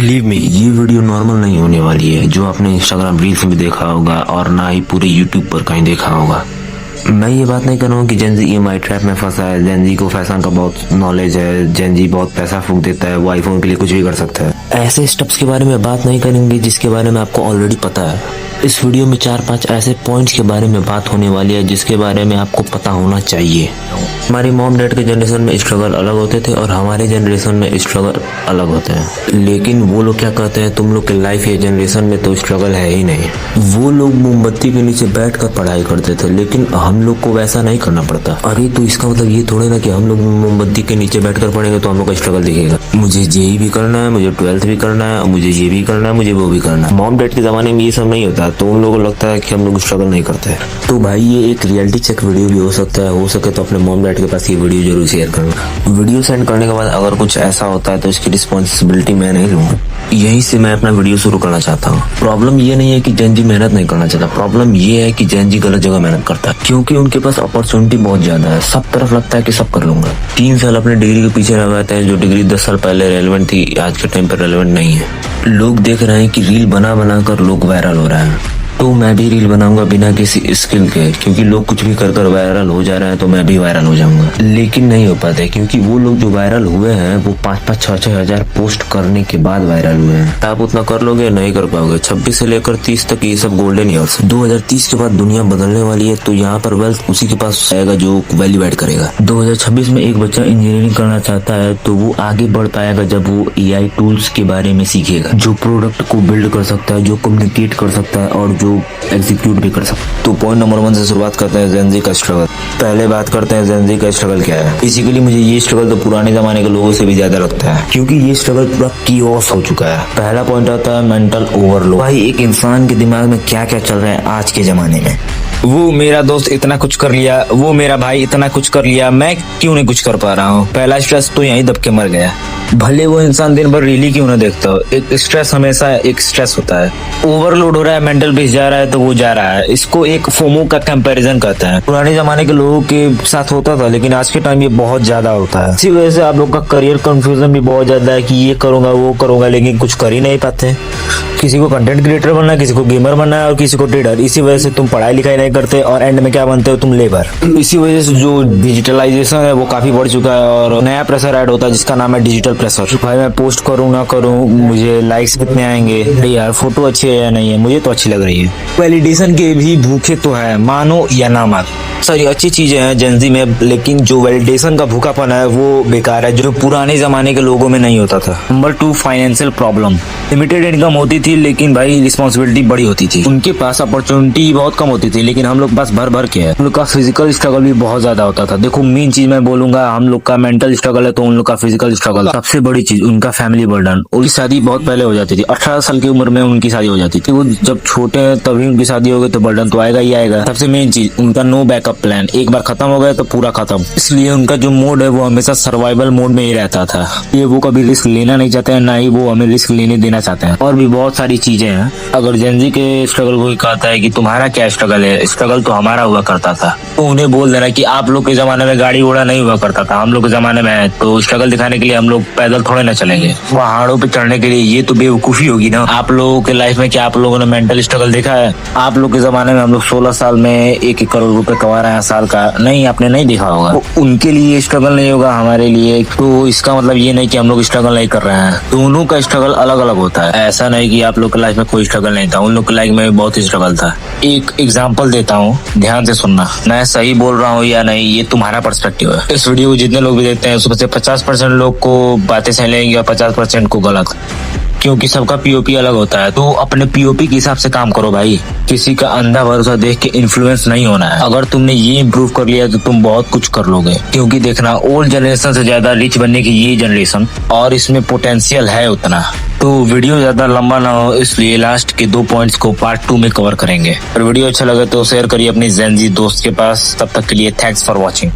Believe me, ये video normal नहीं होने वाली है जो आपने इंस्टाग्राम रील्स में देखा होगा और ना ही पूरे यूट्यूब पर कहीं देखा होगा। मैं ये बात नहीं कर रहा हूँ कि जेन जी ईएमआई ट्रैप में फंसा है, जेन जी को फैशन का बहुत नॉलेज है, जेन जी बहुत पैसा फूंक देता है, वो आईफोन के लिए कुछ भी कर सकता है। ऐसे स्टेप्स के बारे में बात नहीं करेंगे जिसके बारे में आपको ऑलरेडी पता है। इस वीडियो में 4-5 ऐसे पॉइंट्स के बारे में बात होने वाली है जिसके बारे में आपको पता होना चाहिए। हमारी मॉम डैड के जनरेशन में स्ट्रगल अलग होते थे और हमारे जनरेशन में स्ट्रगल अलग होते हैं, लेकिन वो लोग क्या कहते हैं, तुम लोग के लाइफ या जनरेशन में तो स्ट्रगल है ही नहीं। वो लोग मोमबत्ती के नीचे बैठकर पढ़ाई करते थे, लेकिन हम लोग को वैसा नहीं करना पड़ता। अरे तो इसका मतलब ये थोड़े ना कि हम लोग मोमबत्ती के नीचे बैठकर पढ़ेंगे तो हम लोग का स्ट्रगल दिखेगा। मुझे जेई भी करना है, मुझे 12th भी करना है, मुझे ये भी करना है, मुझे वो भी करना है। मॉम डैड के जमाने में ये सब नहीं होता, तो उन लोगों को लगता है कि हम लोग स्ट्रगल नहीं करते। तो भाई ये एक रियलिटी चेक वीडियो भी हो सकता है, हो सके तो अपने मॉम डैड के पास ये वीडियो जरूर शेयर करना। वीडियो सेंड करने के बाद अगर कुछ ऐसा होता है तो इसकी रिस्पॉन्सिबिलिटी मैं नहीं लूंगा। यहीं से मैं अपना वीडियो शुरू करना चाहता हूँ। प्रॉब्लम ये नहीं है कि जेन जी मेहनत नहीं करना चाहता, प्रॉब्लम ये है कि जेन जी गलत जगह मेहनत करता है, क्योंकि उनके पास अपॉर्चुनिटी बहुत ज्यादा है। सब तरफ लगता है कि सब कर लूंगा। 3 साल अपने डिग्री के पीछे लगाते हैं, जो डिग्री 10 साल पहले रेलेवेंट थी आज के टाइम पर रेलेवेंट नहीं है। लोग देख रहे हैं कि रील बना बना कर लोग वायरल हो रहे हैं, तो मैं भी रील बनाऊंगा बिना किसी स्किल के, क्योंकि लोग कुछ भी कर कर वायरल हो जा रहे हैं तो मैं भी वायरल हो जाऊंगा। लेकिन नहीं हो पाते, क्योंकि वो लोग जो वायरल हुए हैं वो 5-5, 6-6 हजार पोस्ट करने के बाद वायरल हुए हैं। आप उतना कर लोगे नहीं कर पाओगे। 26 से लेकर 30 तक ये सब गोल्डन ईयर्स। 2030 के बाद दुनिया बदलने वाली है, तो यहाँ पर वेल्थ उसी के पास आएगा जो वैल्यू ऐड करेगा। 2026 में एक बच्चा इंजीनियरिंग करना चाहता है तो वो आगे बढ़ पाएगा जब वो एआई टूल्स के बारे में सीखेगा, जो प्रोडक्ट को बिल्ड कर सकता है, जो कम्युनिकेट कर सकता है और जो एग्जीक्यूट भी कर सकते। तो पॉइंट नंबर 1 से शुरुआत करते हैं जेन जी का स्ट्रगल। पहले बात करते हैं जेन जी का स्ट्रगल क्या है। बेसिकली मुझे ये स्ट्रगल तो पुराने जमाने के लोगों से भी ज्यादा लगता है, क्योंकि ये स्ट्रगल पूरा कियोस हो चुका है। पहला पॉइंट आता है मेंटल ओवरलोड। भाई एक इंसान के दिमाग में क्या क्या चल रहा है आज के जमाने में। वो मेरा दोस्त इतना कुछ कर लिया, वो मेरा भाई इतना कुछ कर लिया, मैं क्यों नहीं कुछ कर पा रहा हूँ। पहला स्ट्रेस तो यहीं दब के मर गया। भले वो इंसान दिन भर रीली क्यों ना देखता हो, एक स्ट्रेस हमेशा एक स्ट्रेस होता है। ओवरलोड हो रहा है, मेंटल पीस जा रहा है तो वो जा रहा है। इसको एक फोमो का कंपैरिजन कहते हैं। पुराने जमाने के लोगों के साथ होता था, लेकिन आज के टाइम ये बहुत ज्यादा होता है। इसी वजह से आप लोग का करियर कंफ्यूजन भी बहुत ज्यादा है कि ये करूंगा वो करूंगा, लेकिन कुछ कर ही नहीं पाते। किसी को कंटेंट क्रिएटर बनना है, किसी को गेमर बनना है और किसी को ट्रेडर। इसी वजह से तुम पढ़ाई लिखाई नहीं करते और एंड में क्या बनते हो, तुम लेबर। इसी वजह से जो डिजिटलाइजेशन है वो काफी बढ़ चुका है और नया प्रेशर ऐड होता है जिसका नाम है डिजिटल प्रेशर। भाई मैं पोस्ट करूँ ना करूँ, मुझे लाइक्स कितने आएंगे, यार फोटो अच्छी है या नहीं है, मुझे तो अच्छी लग रही है। वैलिडेशन के भी भूखे तो है, मानो या ना मानो। सारी अच्छी चीजें हैं जेन जी में, लेकिन जो वैलिडेशन का भूखापन है वो बेकार है, जो पुराने जमाने के लोगों में नहीं होता था। Number 2, financial problem. Limited income होती थी लेकिन भाई रिस्पॉन्सिबिलिटी बड़ी होती थी। उनके पास अपॉर्चुनिटी बहुत कम होती थी, लेकिन हम लोग पास भर भर के है। हम लोग का फिजिकल स्ट्रगल भी बहुत ज्यादा होता था। देखो मेन चीज मैं बोलूंगा, हम लोग का मेंटल स्ट्रगल है तो उन लोग का फिजिकल स्ट्रगल है। सबसे बड़ी चीज उनका फैमिली बर्डन। उनकी शादी बहुत पहले हो जाती थी, 18 साल की उम्र में उनकी शादी हो जाती थी। वो जब छोटे हैं तभी उनकी शादी हो गई तो बर्डन तो आएगा ही आएगा। सबसे मेन चीज उनका नो बैकअप प्लान। एक बार खत्म हो गया तो पूरा खत्म। इसलिए उनका जो मोड है वो हमेशा सर्वाइवल मोड में ही रहता था। ये वो कभी रिस्क लेना नहीं चाहते हैं, ना ही वो हमें रिस्क लेने देना चाहते हैं। और भी बहुत सारी चीजें हैं। अगर जेन जी के स्ट्रगल को कहता है कि तुम्हारा क्या स्ट्रगल है, स्ट्रगल तो हमारा हुआ करता था, तो उन्हें बोल देना कि आप लोग के जमाने में गाड़ी घोड़ा नहीं हुआ करता था, हम लोग के जमाने में है, तो स्ट्रगल दिखाने के लिए हम लोग पैदल थोड़े ना चलेंगे पहाड़ों पे चढ़ने के लिए। ये तो बेवकूफी होगी ना। आप लोगों के लाइफ में क्या आप लोगों ने मेंटल स्ट्रगल देखा है? आप लोग के जमाने में हम लोग 16 साल में 1 करोड़ रुपए कमा रहे हैं साल का, नहीं आपने नहीं देखा होगा। तो उनके लिए स्ट्रगल नहीं होगा, हमारे लिए तो इसका मतलब ये नहीं कि हम लोग स्ट्रगल नहीं कर रहे हैं। दोनों का स्ट्रगल अलग अलग होता है। ऐसा नहीं कि आप लोग के लाइफ में कोई स्ट्रगल नहीं था, उन लोग के लाइफ में बहुत ही स्ट्रगल था। एक एग्जांपल देता हूँ, ध्यान से सुनना। मैं सही बोल रहा हूँ या नहीं ये तुम्हारा पर्सपेक्टिव है। इस वीडियो को जितने लोग भी देखते हैं उसमें से 50% लोग को बातें सही लगेंगी और 50% को गलत, क्योंकि सबका पीओपी अलग होता है। तो अपने पीओपी के हिसाब से काम करो भाई। किसी का अंधा भरोसा देख के इन्फ्लुएंस नहीं होना है। अगर तुमने ये इम्प्रूव कर लिया तो तुम बहुत कुछ कर लोगे, क्योंकि देखना ओल्ड जनरेशन से ज्यादा रिच बनने की ये जनरेशन और इसमें पोटेंशियल है उतना। तो वीडियो ज्यादा लंबा ना हो, इसलिए लास्ट के 2 पॉइंट्स को पार्ट 2 में कवर करेंगे। और वीडियो अच्छा लगे तो शेयर करिए अपने जेन जी दोस्त के पास। तब तक के लिए थैंक्स फॉर वॉचिंग।